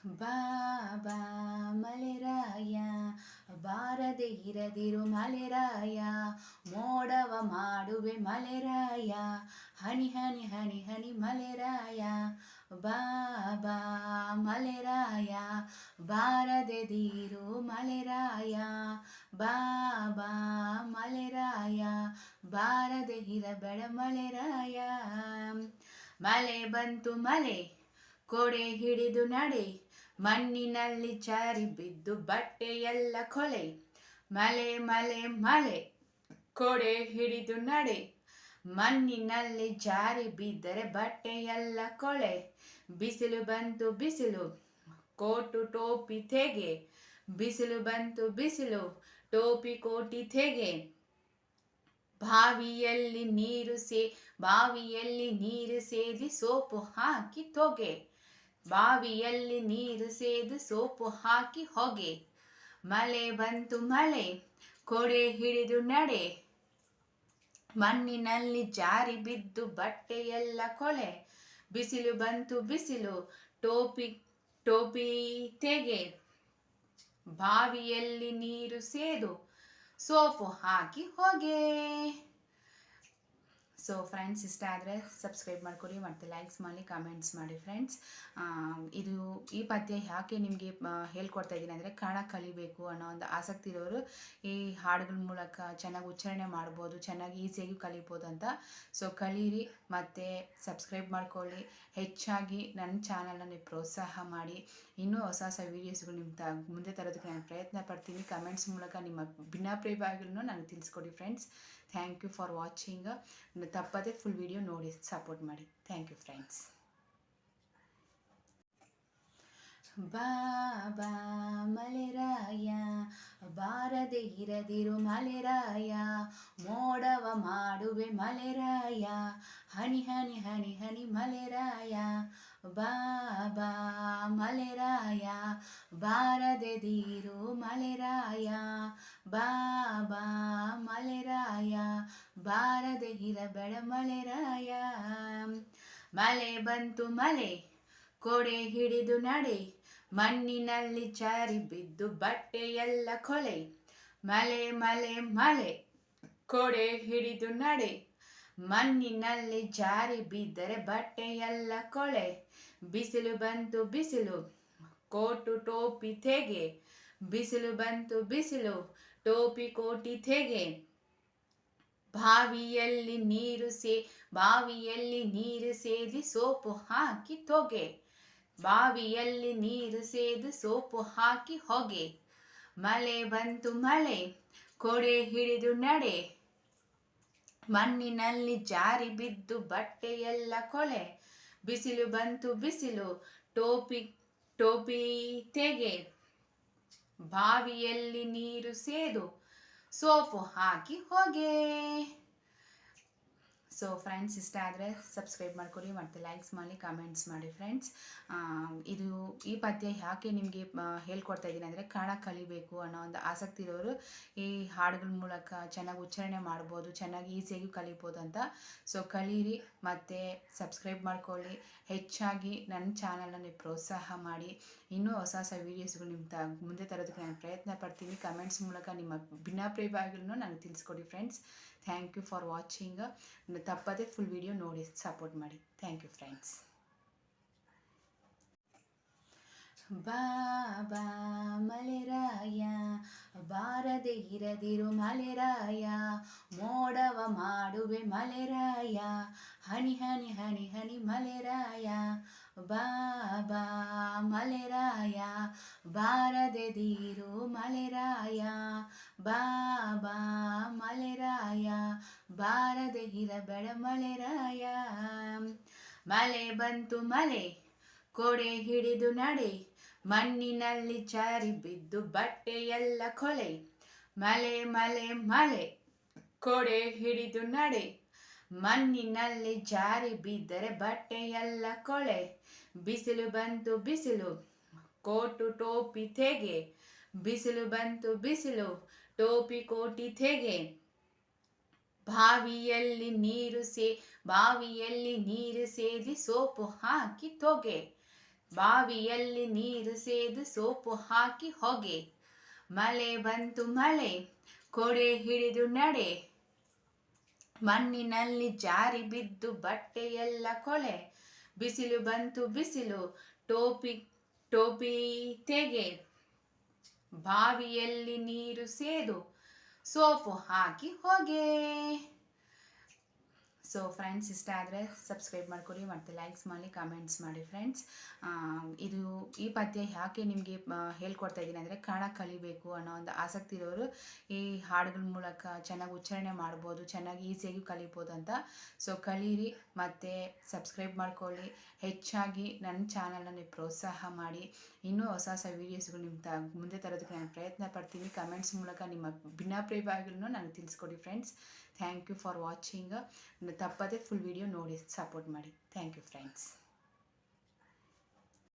ಬಾಬಾ ಮಳೆರಾಯ ಬಾರದೆ ಇರದಿರು ಮಳೆರಾಯ ಮೋಡವ ಮಾಡುವೆ ಮಳೆರಾಯ ಹನಿ ಹನಿ ಹನಿ ಹನಿ ಮಳೆರಾಯ ಬಾಬಾ ಮಳೆರಾಯ ಬಾರದೆ ದೀರು ಮಳೆರಾಯ ಬಾಬಾ ಮಳೆರಾಯ ಬಾರದೆ ಇರಬೇಡ ಮಳೆರಾಯ ಮಳೆ ಬಂತು ಮಳೆ ಕೊಡೆ ಹಿಡಿದು ನಡೆ ಮಣ್ಣಿನಲ್ಲಿ ಜಾರಿ ಬಿದ್ದು ಬಟ್ಟೆಯೆಲ್ಲ ಕೊಳೆ ಮಳೆ ಮಳೆ ಮಳೆ ಕೊಡೆ ಹಿಡಿದು ನಡೆ ಮಣ್ಣಿನಲ್ಲಿ ಜಾರಿ ಬಿದ್ದರೆ ಬಟ್ಟೆಯೆಲ್ಲ ಕೊಳೆ ಬಿಸಿಲು ಬಂತು ಬಿಸಿಲು ಕೋಟು ಟೋಪಿ ತೆಗೆ ಬಿಸಿಲು ಬಂತು ಬಿಸಿಲು ಟೋಪಿ ಕೋಟಿ ತೆಗೆ ಬಾವಿಯಲ್ಲಿ ನೀರು ಸೇದಿ ಸೋಪು ಹಾಕಿ ತೊಗೆ ಬಾವಿಯಲ್ಲಿ ನೀರು ಸೇದಿ ಸೋಪು ಹಾಕಿ ಹೊಗೆ ಮಳೆ ಬಂತು ಮಳೆ ಕೊಡೆ ಹಿಡಿದು ನಡೆ ಮಣ್ಣಿನಲ್ಲಿ ಜಾರಿ ಬಿದ್ದು ಬಟ್ಟೆಯೆಲ್ಲ ಕೊಳೆ ಬಿಸಿಲು ಬಂತು ಬಿಸಿಲು ಟೋಪಿ ತೆಗೆ ಬಾವಿಯಲ್ಲಿ ನೀರು ಸೇದು ಸೋಪು ಹಾಕಿ ಹೋಗೆ. ಸೊ ಫ್ರೆಂಡ್ಸ್, ಇಷ್ಟ ಆದರೆ ಸಬ್ಸ್ಕ್ರೈಬ್ ಮಾಡ್ಕೊಳ್ಳಿ ಮತ್ತು ಲೈಕ್ಸ್ ಮಾಡಿ, ಕಮೆಂಟ್ಸ್ ಮಾಡಿ ಫ್ರೆಂಡ್ಸ್. ಈ ಪದ್ಯ ಯಾಕೆ ನಿಮಗೆ ಹೇಳ್ಕೊಡ್ತಾ ಇದ್ದೀನಿ ಅಂದರೆ, ಕನ್ನಡ ಕಲಿಬೇಕು ಅನ್ನೋ ಒಂದು ಆಸಕ್ತಿ ಇರೋರು ಈ ಹಾಡುಗಳ ಮೂಲಕ ಚೆನ್ನಾಗಿ ಉಚ್ಚಾರಣೆ ಮಾಡ್ಬೋದು, ಚೆನ್ನಾಗಿ ಈಸಿಯಾಗಿ ಕಲಿಬೋದು ಅಂತ. ಸೊ ಕಲೀರಿ ಮತ್ತು ಸಬ್ಸ್ಕ್ರೈಬ್ ಮಾಡ್ಕೊಳ್ಳಿ. ಹೆಚ್ಚಾಗಿ ನನ್ನ ಚಾನಲ್ನ ನೀವು ಪ್ರೋತ್ಸಾಹ ಮಾಡಿ. ಇನ್ನೂ ಹೊಸ ಹೊಸ ವೀಡಿಯೋಸ್ಗಳು ಮುಂದೆ ತರೋದಕ್ಕೆ ನಾನು ಪ್ರಯತ್ನ ಪಡ್ತೀನಿ. ಕಮೆಂಟ್ಸ್ ಮೂಲಕ ನಿಮ್ಮ ಭಿನ್ನಾಭಿಪ್ರಾಯಗಳನ್ನು ನನಗೆ ತಿಳಿಸ್ಕೊಡಿ friends. Thank you for watching. ತಪ್ಪದೆ ಫುಲ್ ವಿಡಿಯೋ ನೋಡಿ ಸಪೋರ್ಟ್ ಮಾಡಿ. Thank you friends. ಬಾಬಾ ಮಳೆರಾಯ ಬಾರದೆ ಇರದಿರು ಮಳೆರಾಯ ಮೋಡವ ಮಾಡುವೆ ಮಳೆರಾಯ ಹನಿ ಹನಿ ಹನಿ ಹನಿ ಮಳೆರಾಯ ಬಾಬಾ ಮಳೆರಾಯ ಬಾರದೆ ದೀರು ಮಳೆರಾಯ ಬಾಬಾ ಮಳೆರಾಯ ಬಾರದೆ ಇರಬೇಡ ಮಳೆರಾಯ ಮಳೆ ಬಂತು ಮಳೆ ಕೊಡೆ ಹಿಡಿದು ನಡೆ ಮಣ್ಣಿನಲ್ಲಿ ಜಾರಿ ಬಿದ್ದು ಬಟ್ಟೆಯೆಲ್ಲ ಕೊಳೆ ಮಳೆ ಮಳೆ ಮಳೆ ಕೊಡೆ ಹಿಡಿದು ನಡೆ ಮಣ್ಣಿನಲ್ಲಿ ಜಾರಿ ಬಿದ್ದರೆ ಬಟ್ಟೆಯೆಲ್ಲ ಕೊಳೆ ಬಿಸಿಲು ಬಂತು ಬಿಸಿಲು ಕೋಟು ಟೋಪಿ ತೆಗೆ ಬಿಸಿಲು ಬಂತು ಬಿಸಿಲು ಟೋಪಿ ಕೋಟಿ ತೆಗೆ ಬಾವಿಯಲ್ಲಿ ನೀರು ಸೇದಿ ಸೋಪು ಹಾಕಿ ತೊಗೆ ಬಾವಿಯಲ್ಲಿ ನೀರು ಸೇದಿ ಸೋಪು ಹಾಕಿ ಹೊಗೆ ಮಳೆ ಬಂತು ಮಳೆ ಕೊಡೆ ಹಿಡಿದು ನಡೆ ಮಣ್ಣಿನಲ್ಲಿ ಜಾರಿ ಬಿದ್ದು ಬಟ್ಟೆಯೆಲ್ಲ ಕೊಳೆ ಬಿಸಿಲು ಬಂತು ಬಿಸಿಲು ಟೋಪಿ ತೆಗೆ ಬಾವಿಯಲ್ಲಿ ನೀರು ಸೇದು ಸೋಪು ಹಾಕಿ ಹೋಗೆ. ಸೊ ಫ್ರೆಂಡ್ಸ್, ಇಷ್ಟ ಆದರೆ ಸಬ್ಸ್ಕ್ರೈಬ್ ಮಾಡ್ಕೊಳ್ಳಿ ಮತ್ತು ಲೈಕ್ಸ್ ಮಾಡಿ, ಕಮೆಂಟ್ಸ್ ಮಾಡಿ ಫ್ರೆಂಡ್ಸ್. ಈ ಪದ್ಯ ಯಾಕೆ ನಿಮಗೆ ಹೇಳ್ಕೊಡ್ತಾ ಇದ್ದೀನಿ ಅಂದರೆ, ಕನ್ನಡ ಕಲಿಬೇಕು ಅನ್ನೋ ಒಂದು ಆಸಕ್ತಿ ಇರೋರು ಈ ಹಾಡುಗಳ ಮೂಲಕ ಚೆನ್ನಾಗಿ ಉಚ್ಚಾರಣೆ ಮಾಡ್ಬೋದು, ಚೆನ್ನಾಗಿ ಈಸಿಯಾಗಿ ಕಲಿಬೋದು ಅಂತ. ಸೊ ಕಲೀರಿ ಮತ್ತು ಸಬ್ಸ್ಕ್ರೈಬ್ ಮಾಡ್ಕೊಳ್ಳಿ. ಹೆಚ್ಚಾಗಿ ನನ್ನ ಚಾನಲ್ನ ನೀವು ಪ್ರೋತ್ಸಾಹ ಮಾಡಿ. ಇನ್ನೂ ಹೊಸ ಹೊಸ ವೀಡಿಯೋಸ್ಗಳು ಮುಂದೆ ತರೋದಕ್ಕೆ ನಾನು ಪ್ರಯತ್ನ ಪಡ್ತೀನಿ. ಕಮೆಂಟ್ಸ್ ಮೂಲಕ ನಿಮ್ಮ ಭಿನ್ನಾಭಿಪ್ರಾಯಗಳನ್ನು ನನಗೆ ತಿಳಿಸ್ಕೊಡಿ friends. Thank you for watching. ತಪ್ಪದೆ ಫುಲ್ ವಿಡಿಯೋ ನೋಡಿ ಸಪೋರ್ಟ್ ಮಾಡಿ. Thank you friends. ಬಾಬಾ ಮಳೆರಾಯ ಬಾರದೆ ಇರದಿರು ಮಳೆರಾಯ ಮೋಡವ ಮಾಡುವೆ ಮಳೆರಾಯ ಹನಿ ಹನಿ ಹನಿ ಹನಿ ಮಳೆರಾಯ ಬಾಬಾ ಮಳೆರಾಯ ಬಾರದೆ ದೀರು ಮಳೆರಾಯ ಬಾಬಾ ಮಳೆರಾಯ ಬಾರದೆ ಇರಬೇಡ ಮಳೆರಾಯ ಮಳೆ ಬಂತು ಮಳೆ ಕೊಡೆ ಹಿಡಿದು ನಡೆ ಮಣ್ಣಿನಲ್ಲಿ ಜಾರಿ ಬಿದ್ದು ಬಟ್ಟೆಯೆಲ್ಲ ಕೊಳೆ ಮಳೆ ಮಳೆ ಮಳೆ ಕೊಡೆ ಹಿಡಿದು ನಡೆ ಮಣ್ಣಿನಲ್ಲಿ ಜಾರಿ ಬಿದ್ದರೆ ಬಟ್ಟೆಯೆಲ್ಲ ಕೊಳೆ ಬಿಸಿಲು ಬಂತು ಬಿಸಿಲು ಕೋಟು ಟೋಪಿ ತೆಗೆ ಬಿಸಿಲು ಬಂತು ಬಿಸಿಲು ಟೋಪಿ ಕೋಟಿ ತೆಗೆ ಬಾವಿಯಲ್ಲಿ ನೀರು ಸೇದಿ ಸೋಪು ಹಾಕಿ ತೊಗೆ ಬಾವಿಯಲ್ಲಿ ನೀರು ಸೇದು ಸೋಪು ಹಾಕಿ ಹೊಗೆ, ಮಳೆ ಬಂತು ಮಳೆ ಕೊಡೆ ಹಿಡಿದು ನಡೆ, ಮಣ್ಣಿನಲ್ಲಿ ಜಾರಿ ಬಿದ್ದು ಬಟ್ಟೆಯೆಲ್ಲ ಕೊಳೆ, ಬಿಸಿಲು ಬಂತು ಬಿಸಿಲು ಟೋಪಿ ಟೋಪಿ ತೆಗೆ, ಬಾವಿಯಲ್ಲಿ ನೀರು ಸೇದು ಸೋಪು ಹಾಕಿ ಹೊಗೆ. ಸೊ ಫ್ರೆಂಡ್ಸ್, ಇಷ್ಟ ಆದರೆ ಸಬ್ಸ್ಕ್ರೈಬ್ ಮಾಡ್ಕೊಳ್ಳಿ ಮತ್ತು ಲೈಕ್ಸ್ ಮಾಡಿ ಕಮೆಂಟ್ಸ್ ಮಾಡಿ ಫ್ರೆಂಡ್ಸ್. ಇದು ಈ ಪದ್ಯ ಯಾಕೆ ನಿಮಗೆ ಹೇಳ್ಕೊಡ್ತಾ ಇದ್ದೀನಿ ಅಂದರೆ, ಕನ್ನಡ ಕಲಿಬೇಕು ಅನ್ನೋ ಒಂದು ಆಸಕ್ತಿ ಇರೋರು ಈ ಹಾಡುಗಳ ಮೂಲಕ ಚೆನ್ನಾಗಿ ಉಚ್ಚಾರಣೆ ಮಾಡ್ಬೋದು, ಚೆನ್ನಾಗಿ ಈಸಿಯಾಗಿ ಕಲಿಬೋದು ಅಂತ. ಸೊ ಕಲೀರಿ ಮತ್ತು ಸಬ್ಸ್ಕ್ರೈಬ್ ಮಾಡ್ಕೊಳ್ಳಿ. ಹೆಚ್ಚಾಗಿ ನನ್ನ ಚಾನಲ್ನ ನೀವು ಪ್ರೋತ್ಸಾಹ ಮಾಡಿ. ಇನ್ನೂ ಹೊಸ ಹೊಸ ವೀಡಿಯೋಸ್ಗಳು ನಿಮ್ಮ ಮುಂದೆ ತರೋದಕ್ಕೆ ನಾನು ಪ್ರಯತ್ನ ಪಡ್ತೀನಿ. ಕಮೆಂಟ್ಸ್ ಮೂಲಕ ನಿಮ್ಮ ಭಿನ್ನಾಭಿಪ್ರಾಯಗಳನ್ನು ನನಗೆ ತಿಳಿಸ್ಕೊಡಿ friends. Thank you for watching. ತಪ್ಪದೆ ಫುಲ್ ವಿಡಿಯೋ ನೋಡಿ ಸಪೋರ್ಟ್ ಮಾಡಿ. Thank you friends.